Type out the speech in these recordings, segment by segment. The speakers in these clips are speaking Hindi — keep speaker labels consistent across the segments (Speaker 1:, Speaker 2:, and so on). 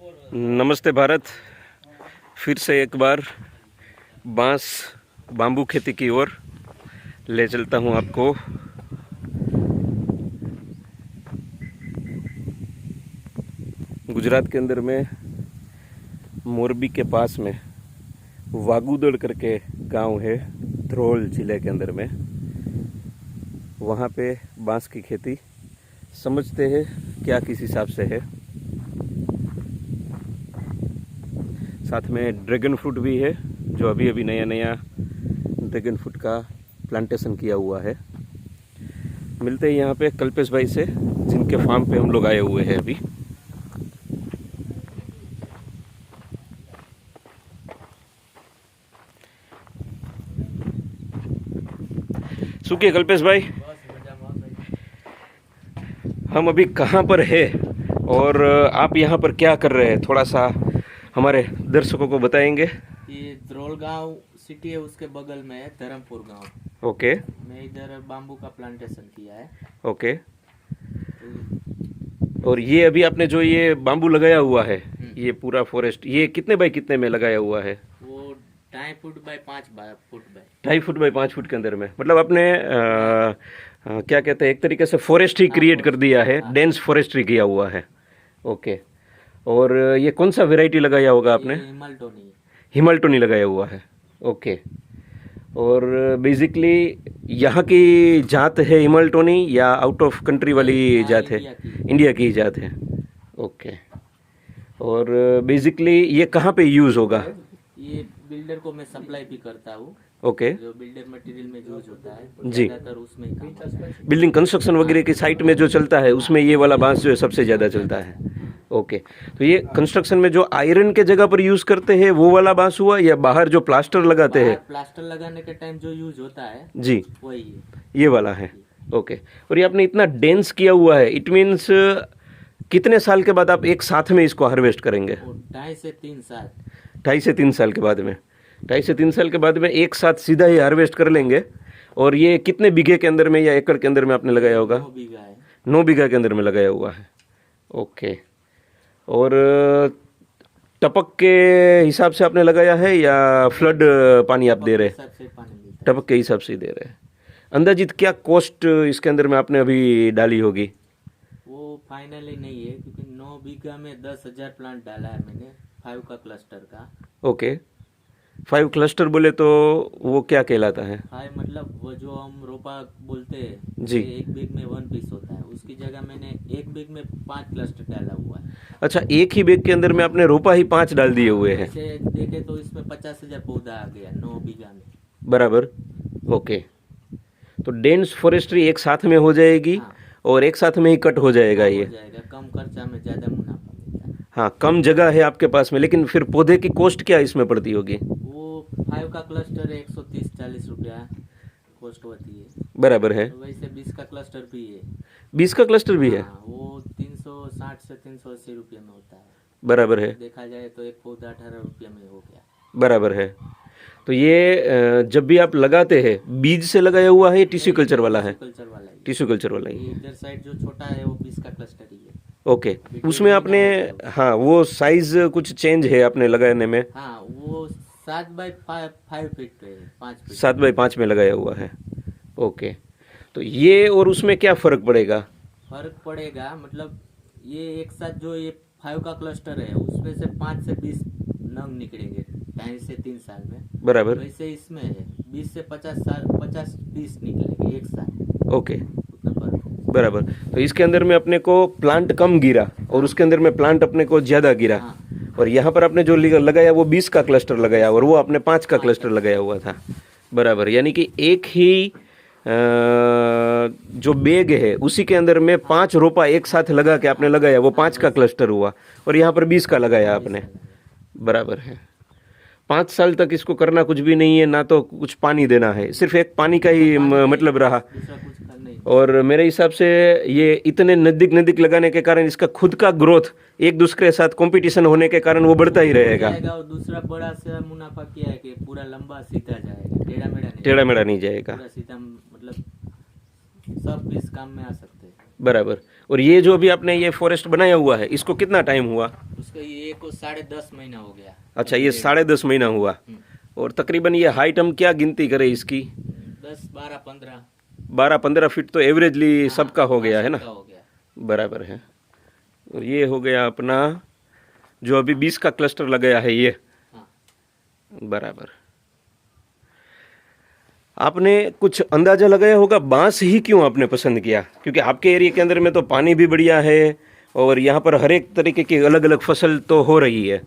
Speaker 1: नमस्ते भारत। फिर से एक बार बाम्बू खेती की ओर ले चलता हूँ आपको। गुजरात के अंदर में मोरबी के पास में वागुदड़ करके गांव है, ध्रोल जिले के अंदर में। वहाँ पे बांस की खेती समझते हैं क्या किस हिसाब से है। साथ में ड्रैगन फ्रूट भी है, जो अभी अभी नया नया ड्रैगन फ्रूट का प्लांटेशन किया हुआ है। मिलते हैं यहाँ पे कल्पेश भाई से, जिनके फार्म पे हम लोग आए हुए हैं अभी। सुखिए कल्पेश भाई, हम अभी कहाँ पर है और आप यहाँ पर क्या कर रहे हैं, थोड़ा सा हमारे दर्शकों को बताएंगे।
Speaker 2: ये द्रोल गांव सिटी है, उसके बगल में है धर्मपुर गांव।
Speaker 1: ओके।
Speaker 2: मैं इधर बाम्बू का प्लांटेशन किया है।
Speaker 1: ओके। और ये अभी आपने जो ये बाम्बू लगाया हुआ है, ये पूरा फॉरेस्ट, ये कितने बाय कितने में लगाया हुआ है?
Speaker 2: वो 2.5 foot by 5 foot by
Speaker 1: 2.5 foot by 5 foot के अंदर में, मतलब आपने क्या कहते हैं, एक तरीके से फॉरेस्ट ही क्रिएट कर दिया है, डेंस फॉरेस्ट्री किया हुआ है। ओके। और ये कौन सा वैरायटी लगाया होगा आपने? हिमालटोनी लगाया हुआ है। ओके। और बेसिकली यहाँ की जात है हिमालटोनी या आउट ऑफ कंट्री वाली जात है? इंडिया की जात है। ओके। और बेसिकली ये कहाँ पे यूज़ होगा?
Speaker 2: ये बिल्डर को मैं सप्लाई भी करता हूँ।
Speaker 1: ओके।
Speaker 2: जो बिल्डर मटेरियल में यूज होता है
Speaker 1: जी,
Speaker 2: ज्यादातर उसमें ही काम होता है।
Speaker 1: बिल्डिंग कंस्ट्रक्शन वगैरह की साइट में जो चलता है उसमें ये वाला बांस जो है सबसे ज़्यादा चलता है। ओके। तो ये कंस्ट्रक्शन में जो आयरन के जगह पर यूज़ करते हैं वो वाला बांस हुआ, या बाहर जो प्लास्टर लगाते हैं?
Speaker 2: प्लास्टर लगाने के टाइम जो यूज होता है
Speaker 1: जी,
Speaker 2: वही है,
Speaker 1: ये वाला है। ओके। और ये आपने इतना डेंस किया हुआ है, इट मीन्स कितने साल के बाद आप एक साथ में इसको हार्वेस्ट करेंगे?
Speaker 2: 2.5 से 3 साल।
Speaker 1: 2.5 से 3 साल के बाद में, 2.5 से 3 साल के बाद में एक साथ सीधा ही हार्वेस्ट कर लेंगे। और ये कितने बीघे के अंदर में या एकड़ के अंदर में आपने लगाया होगा?
Speaker 2: 9 बीघा है।
Speaker 1: 9 बीघा के अंदर में लगाया हुआ है। ओके। और टपक के हिसाब से आपने लगाया है या फ्लड पानी आप दे रहे हैं?
Speaker 2: सबसे पानी मिलता है।
Speaker 1: टपक के हिसाब से ही दे रहे हैं। अंदाजित क्या कॉस्ट इसके अंदर में आपने अभी डाली होगी?
Speaker 2: वो फाइनली नहीं है, क्योंकि 9 बीघा में 10,000 प्लांट डाला है मैंने 5 का क्लस्टर का।
Speaker 1: ओके। 5 क्लस्टर बोले तो वो क्या कहलाता है?
Speaker 2: 5 मतलब वो जो हम रोपा बोलते हैं
Speaker 1: जी।
Speaker 2: एक बीघ में 1 पीस होता है, उसकी जगह मैंने एक बीघ में 5 क्लस्टर डाला हुआ है।
Speaker 1: अच्छा, एक ही बेग के अंदर में आपने रोपा ही 5 डाल दिए हुए हैं?
Speaker 2: ऐसे देखे तो इसमें 50,000 पौधा आ गया 9 बीघा में।
Speaker 1: बराबर। ओके। तो डेंस फॉरेस्ट्री एक साथ में हो जाएगी।
Speaker 2: हाँ।
Speaker 1: और एक साथ में ही कट हो जाएगा
Speaker 2: हो
Speaker 1: ये?
Speaker 2: जाएगा, कम खर्चा में ज्यादा मुनाफा मिलता है।
Speaker 1: हाँ, कम जगह है आपके पास में, लेकिन फिर पौधे की कॉस्ट क्या इसमें पड़ती होगी?
Speaker 2: वो 5 का क्लस्टर है 130-40 रुपया कॉस्ट होती है।
Speaker 1: बराबर है।
Speaker 2: तो वैसे 20 का क्लस्टर भी है।
Speaker 1: 20 का क्लस्टर भी है?
Speaker 2: हाँ, वो 360 से 380 रुपये में होता है।
Speaker 1: बराबर है।
Speaker 2: देखा जाए तो एक पौधा 18 रुपये में हो गया।
Speaker 1: बराबर है। तो ये जब भी आप लगाते हैं, बीज से लगाया हुआ है, टिश्यू कल्चर वाला है?
Speaker 2: कल्चर वाला ही।
Speaker 1: टिश्यू कल्चर वाला ही
Speaker 2: ये
Speaker 1: है।
Speaker 2: इधर साइड जो छोटा है वो 20 का क्लस्टर ही है।
Speaker 1: ओके। उसमें आपने, हाँ, वो साइज कुछ चेंज है आपने लगाने में?
Speaker 2: हाँ, वो 7 बाय 5 फीट पे है, 5 फीट।
Speaker 1: 7 बाई 5 में लगाया हुआ है। ओके। तो ये और उसमें क्या फ़र्क पड़ेगा?
Speaker 2: फर्क पड़ेगा मतलब ये एक साथ जो ये 5 का क्लस्टर है उसमें से 5 से 20 नंग निकलेंगे 2.5 से 3 साल में।
Speaker 1: बराबर।
Speaker 2: वैसे इसमें है 20 से 50 पीस निकलेंगे एक साथ।
Speaker 1: ओके।
Speaker 2: उतना फर्क है।
Speaker 1: बराबर। तो इसके अंदर में अपने को प्लांट कम गिरा और उसके अंदर में प्लांट अपने को ज़्यादा गिरा।
Speaker 2: हाँ।
Speaker 1: और यहाँ पर आपने जो लगाया वो 20 का क्लस्टर लगाया और वो आपने 5 का क्लस्टर लगाया हुआ था। बराबर। यानी कि एक ही जो बेग है उसी के अंदर में 5 रोपा एक साथ लगा के आपने लगाया, वो 5 का क्लस्टर हुआ। और यहाँ पर 20 का लगाया आपने। बराबर है। 5 साल तक इसको करना कुछ भी नहीं है, ना तो कुछ पानी देना है, सिर्फ एक पानी का ही मतलब रहा।
Speaker 2: दूसरा कुछ करना ही नहीं।
Speaker 1: और मेरे हिसाब से ये इतने नज़दीक नज़दीक लगाने के कारण इसका खुद का ग्रोथ एक दूसरे के साथ कंपटीशन होने के कारण वो बढ़ता ही रहेगा।
Speaker 2: और दूसरा बड़ा सा मुनाफा क्या है कि पूरा लंबा सीधा जाएगा,
Speaker 1: टेढ़ा मेढ़ा नहीं जाएगा।
Speaker 2: पूरा सीधा, मतलब सब इस काम में आ सकते हैं।
Speaker 1: बराबर। और ये जो अभी आपने ये फॉरेस्ट बनाया हुआ है इसको कितना टाइम हुआ?
Speaker 2: उसको ये को 10.5 महीना हो गया।
Speaker 1: अच्छा, ये 10.5 महीना हुआ। और तकरीबन ये हाइट हम क्या गिनती करें इसकी?
Speaker 2: 10, 12, 15
Speaker 1: 12-15 फीट तो एवरेजली सबका हो गया है ना?
Speaker 2: का हो गया।
Speaker 1: बराबर है। और ये हो गया अपना जो अभी 20 का क्लस्टर लगाया है ये।
Speaker 2: हाँ।
Speaker 1: बराबर। आपने कुछ अंदाजा लगाया होगा बांस ही क्यों आपने पसंद किया? क्योंकि आपके एरिया के अंदर में तो पानी भी बढ़िया है और यहाँ पर हर एक तरीके की अलग अलग फसल तो हो रही है।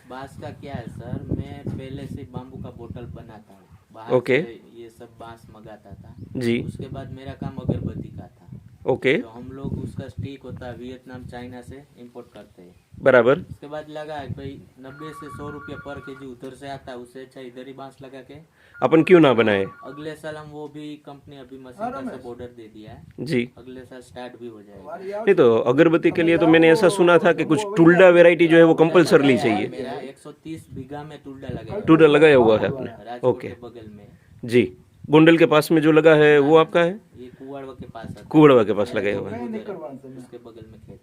Speaker 2: बांस का क्या है सर, मैं पहले से बाम्बू का बोतल बनाता हूँ बाहर
Speaker 1: ओके।
Speaker 2: से, ये सब बांस मंगाता था।
Speaker 1: जी।
Speaker 2: उसके बाद मेरा काम अगरबत्ती का था।
Speaker 1: ओके।
Speaker 2: तो हम लोग उसका स्टिक होता है वियतनाम चाइना से इंपोर्ट करते हैं।
Speaker 1: बराबर।
Speaker 2: उसके बाद लगा है भाई 90 से 100 रुपया पर केजी उधर से आता है, उससे अच्छा इधर ही बांस लगा के
Speaker 1: अपन क्यों ना बनाए?
Speaker 2: अगले साल हम वो भी कंपनी अभी मशीन का सब ऑर्डर दे दिया है,
Speaker 1: जी।
Speaker 2: अगले साल स्टार्ट भी हो जाएगा।
Speaker 1: नहीं तो अगरबत्ती के लिए तो मैंने ऐसा सुना था कि कुछ टुल्डा वैरायटी जो है वो कंपलसरली चाहिए।
Speaker 2: मेरा 130 बीघा में टुल्डा लगा
Speaker 1: टुल्डा लगाया हुआ है आपने?
Speaker 2: राजकोट
Speaker 1: ओके।
Speaker 2: के बगल में।
Speaker 1: जी। गोंडल के पास में जो लगा है वो आपका है?
Speaker 2: ये कुवाड़वा के पास आता है।
Speaker 1: कुवड़वा के पास लगाया हुआ है।
Speaker 2: उसके बगल में खेत,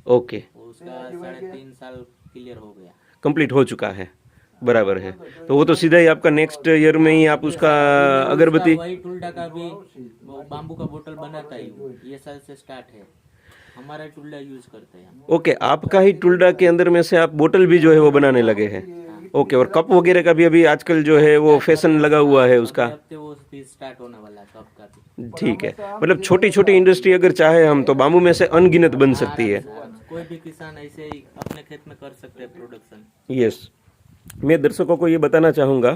Speaker 1: ओके।
Speaker 2: उसका 3.5 साल क्लियर हो गया।
Speaker 1: कंप्लीट हो चुका है। बराबर है। तो वो तो सीधा ही आपका नेक्स्ट ईयर में ही आप उसका अगरबत्ती।
Speaker 2: वही टुल्डा का भी वो बाम्बू का बोतल बनाता ही हूँ, ये साल से स्टार्ट है, हमारा टुल्डा यूज करते हैं हम।
Speaker 1: ओके, आपका ही टुल्डा के अंदर में से आप बोतल भी जो है वो बनाने लगे हैं? ओके। और कप वगैरह का भी अभी आजकल जो है वो फैशन लगा हुआ है उसका?
Speaker 2: हफ्ते वो भी स्टार्ट होने वाला है कप का भी।
Speaker 1: ठीक है। मतलब छोटी छोटी इंडस्ट्री अगर चाहे हम तो बाम्बू में से अनगिनत बन सकती है।
Speaker 2: कोई भी किसान ऐसे ही अपने खेत में कर सकते हैं प्रोडक्शन।
Speaker 1: यस। मैं दर्शकों को ये बताना चाहूँगा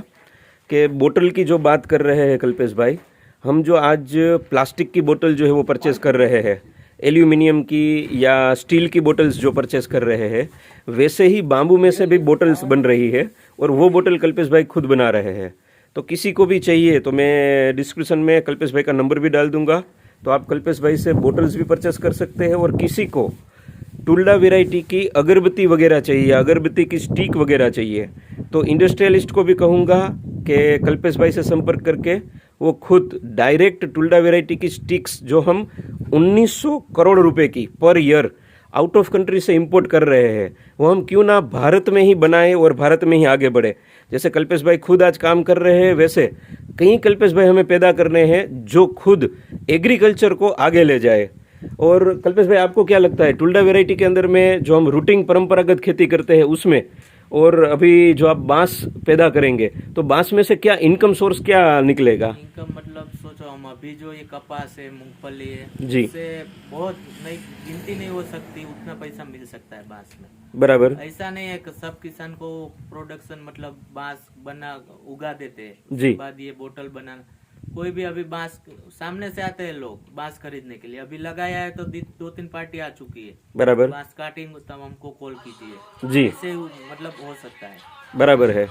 Speaker 1: कि बोतल की जो बात कर रहे हैं कल्पेश भाई, हम जो आज प्लास्टिक की बोतल जो है वो परचेस कर रहे हैं, एल्यूमिनियम की या स्टील की बोतल्स जो परचेस कर रहे हैं, वैसे ही बाम्बू में से भी बोतल्स बन रही है और वो बोतल कल्पेश भाई खुद बना रहे हैं। तो किसी को भी चाहिए तो मैं डिस्क्रिप्शन में कल्पेश भाई का नंबर भी डाल दूंगा, तो आप कल्पेश भाई से बोतल्स भी परचेस कर सकते हैं। और किसी को टुल्डा वैरायटी की अगरबत्ती वगैरह चाहिए, अगरबत्ती की स्टिक वगैरह चाहिए, तो इंडस्ट्रियलिस्ट को भी कहूँगा कि कल्पेश भाई से संपर्क करके वो खुद डायरेक्ट टुल्डा वैरायटी की स्टिक्स जो हम 1900 करोड़ रुपए की per year out of country से इंपोर्ट कर रहे हैं, वो हम क्यों ना भारत में ही बनाए और भारत में ही आगे बढ़े। जैसे कल्पेश भाई खुद आज काम कर रहे हैं, वैसे कई कल्पेश भाई हमें पैदा करने हैं जो खुद एग्रीकल्चर को आगे ले जाए। और कल्पेश भाई आपको क्या लगता है टुल्डा वैरायटी के अंदर में जो हम रूटिंग परंपरागत खेती करते हैं उसमें और अभी जो आप बांस पैदा करेंगे तो बांस में से क्या इनकम सोर्स क्या निकलेगा?
Speaker 2: इनकम मतलब सोचो हम अभी जो ये कपास है, मूंगफली है,
Speaker 1: जी।
Speaker 2: उससे बहुत नहीं गिनती नहीं हो सकती, उतना पैसा मिल सकता है बांस में।
Speaker 1: बराबर।
Speaker 2: ऐसा नहीं है कि सब किसान को प्रोडक्शन मतलब बांस बना उगा देते हैं,
Speaker 1: जी।
Speaker 2: उसके बाद ये बोतल बनाना। कोई भी अभी बांस सामने से आते हैं लोग बांस खरीदने के लिए, अभी लगाया है तो 2-3 पार्टी आ चुकी है,
Speaker 1: बराबर।
Speaker 2: बांस काटेंगे तब हमको कॉल कीजिए।
Speaker 1: जी।
Speaker 2: इससे मतलब हो सकता है।
Speaker 1: बराबर है।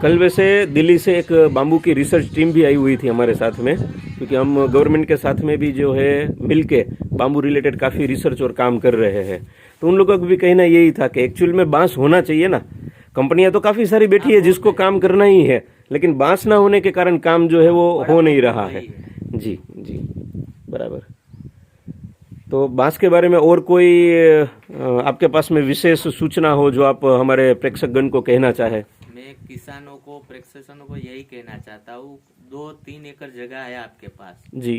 Speaker 1: कल वैसे दिल्ली से एक बाम्बू की रिसर्च टीम भी आई हुई थी हमारे साथ में, क्योंकि हम गवर्नमेंट के साथ में भी जो है मिलके बाम्बू रिलेटेड काफ़ी रिसर्च और काम कर रहे हैं। तो उन लोगों को भी कहना यही था कि एक्चुअल में बांस होना चाहिए ना। कंपनियां तो काफ़ी सारी बैठी है जिसको काम करना ही है, लेकिन बांस ना होने के कारण काम जो है वो हो नहीं रहा है। जी जी बराबर। तो बांस के बारे में और कोई आपके पास में विशेष सूचना हो जो आप हमारे प्रेक्षकगण को कहना चाहे?
Speaker 2: मैं किसानों को, प्रेक्षकों को यही कहना चाहता हूँ, 2-3 एकड़ जगह है आपके पास,
Speaker 1: जी।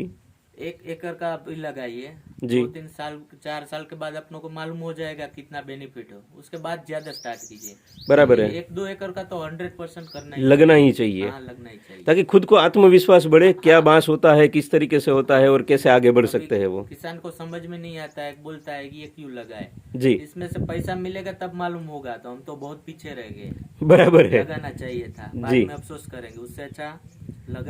Speaker 2: 1 एकड़ का आप लगाइए,
Speaker 1: जी।
Speaker 2: 2-3 साल 4 साल के बाद अपनों को मालूम हो जाएगा कितना बेनिफिट हो, उसके बाद ज्यादा स्टार्ट कीजिए।
Speaker 1: बराबर है।
Speaker 2: 1-2 एकड़ का तो 100% करना ही
Speaker 1: लगना ही चाहिए,
Speaker 2: हाँ, लगना ही चाहिए,
Speaker 1: ताकि खुद को आत्मविश्वास बढ़े, क्या बांस होता है, किस तरीके से होता है और कैसे आगे बढ़ सकते हैं वो।
Speaker 2: किसान को समझ में नहीं आता है, बोलता है कि ये क्यों लगाए,
Speaker 1: जी।
Speaker 2: इसमें से पैसा मिलेगा तब मालूम होगा, तो हम तो बहुत पीछे रह गए।
Speaker 1: बराबर है।
Speaker 2: लगाना चाहिए था, बाद
Speaker 1: जी।
Speaker 2: में अफसोस करेंगे, उससे अच्छा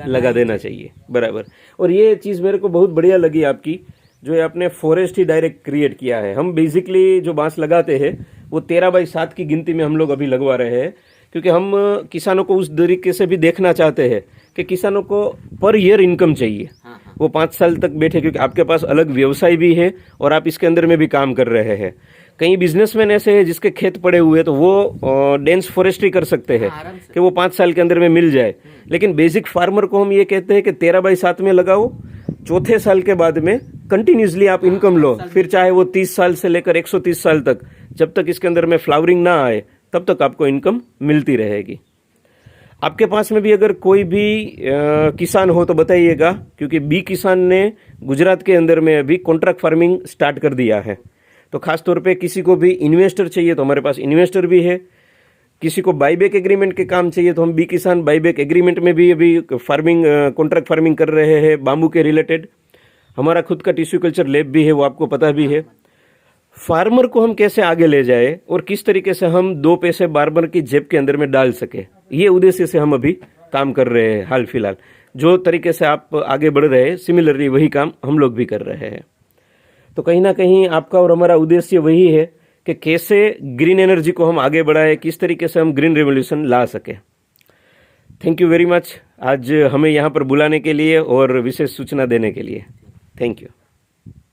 Speaker 1: लगा देना चाहिए। बराबर। और ये चीज़ मेरे को बहुत बढ़िया लगी आपकी, जो है आपने फॉरेस्ट ही डायरेक्ट क्रिएट किया है। हम बेसिकली जो बांस लगाते हैं वो 13x7 की गिनती में हम लोग अभी लगवा रहे हैं, क्योंकि हम किसानों को उस तरीके से भी देखना चाहते हैं कि किसानों को पर ईयर इनकम चाहिए।
Speaker 2: हाँ, हाँ।
Speaker 1: वो 5 साल तक बैठे, क्योंकि आपके पास अलग व्यवसाय भी है और आप इसके अंदर में भी काम कर रहे हैं। कई बिजनेसमैन ऐसे हैं जिसके खेत पड़े हुए हैं, तो वो डेंस फॉरेस्ट्री कर सकते हैं
Speaker 2: आराम से।
Speaker 1: कि वो 5 साल के अंदर में मिल जाए। लेकिन बेसिक फार्मर को हम ये कहते हैं कि 13x7 में लगाओ, चौथे साल के बाद में कंटिन्यूसली आप इनकम लो, फिर चाहे वो 30 साल से लेकर 130 साल तक, जब तक इसके अंदर में फ्लावरिंग ना आए तब तक आपको इनकम मिलती रहेगी। आपके पास में भी अगर कोई भी किसान हो तो बताइएगा, क्योंकि बी किसान ने गुजरात के अंदर में अभी कॉन्ट्रैक्ट फार्मिंग स्टार्ट कर दिया है। तो खास तौर पे किसी को भी इन्वेस्टर चाहिए तो हमारे पास इन्वेस्टर भी है, किसी को बाईबैक एग्रीमेंट के काम चाहिए तो हम बी किसान बाईबैक एग्रीमेंट में भी अभी फार्मिंग कॉन्ट्रैक्ट फार्मिंग कर रहे हैं बाम्बू के रिलेटेड। हमारा खुद का टिश्यू कल्चर लैब भी है, वो आपको पता भी है। फार्मर को हम कैसे आगे ले जाए और किस तरीके से हम 2 पैसे फार्मर की जेब के अंदर में डाल सके, ये उद्देश्य से हम अभी काम कर रहे हैं। हाल फिलहाल जो तरीके से आप आगे बढ़ रहे हैं, सिमिलरली वही काम हम लोग भी कर रहे हैं। तो कहीं ना कहीं आपका और हमारा उद्देश्य वही है कि कैसे ग्रीन एनर्जी को हम आगे बढ़ाएं, किस तरीके से हम ग्रीन रेवोल्यूशन ला सके। थैंक यू वेरी मच आज हमें यहाँ पर बुलाने के लिए और विशेष सूचना देने के लिए। Thank you.